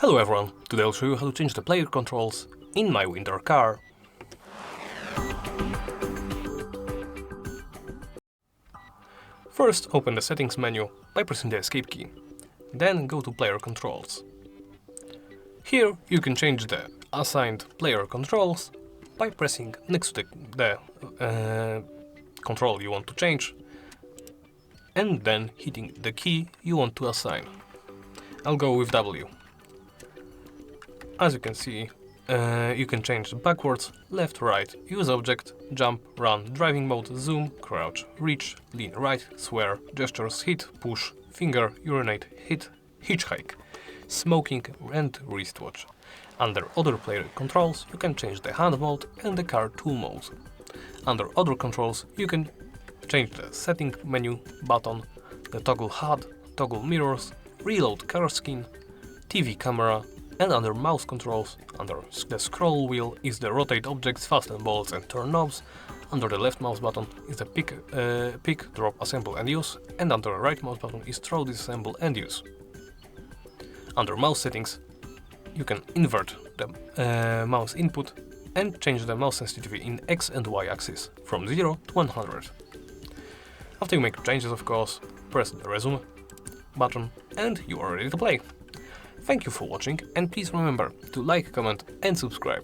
Hello everyone, today I'll show you how to change the player controls in my winter car. First open the settings menu by pressing the escape key, then go to player controls. Here you can change the assigned player controls by pressing next to the control you want to change and then hitting the key you want to assign. I'll go with W. As you can see, you can change the backwards, left, right, use object, jump, run, driving mode, zoom, crouch, reach, lean right, swear, gestures, hit, push, finger, urinate, hit, hitchhike, smoking and wristwatch. Under other player controls you can change the hand mode and the car tool mode. Under other controls you can change the setting menu button, the toggle HUD, toggle mirrors, reload car skin, TV camera, and under mouse controls, under the scroll wheel is the rotate objects, fasten bolts and turn knobs, under the left mouse button is the pick, drop, assemble and use, and under the right mouse button is throw, disassemble and use. Under mouse settings you can invert the mouse input and change the mouse sensitivity in X and Y axis from 0 to 100. After you make changes, of course, press the resume button and you are ready to play. Thank you for watching and please remember to like, comment and subscribe.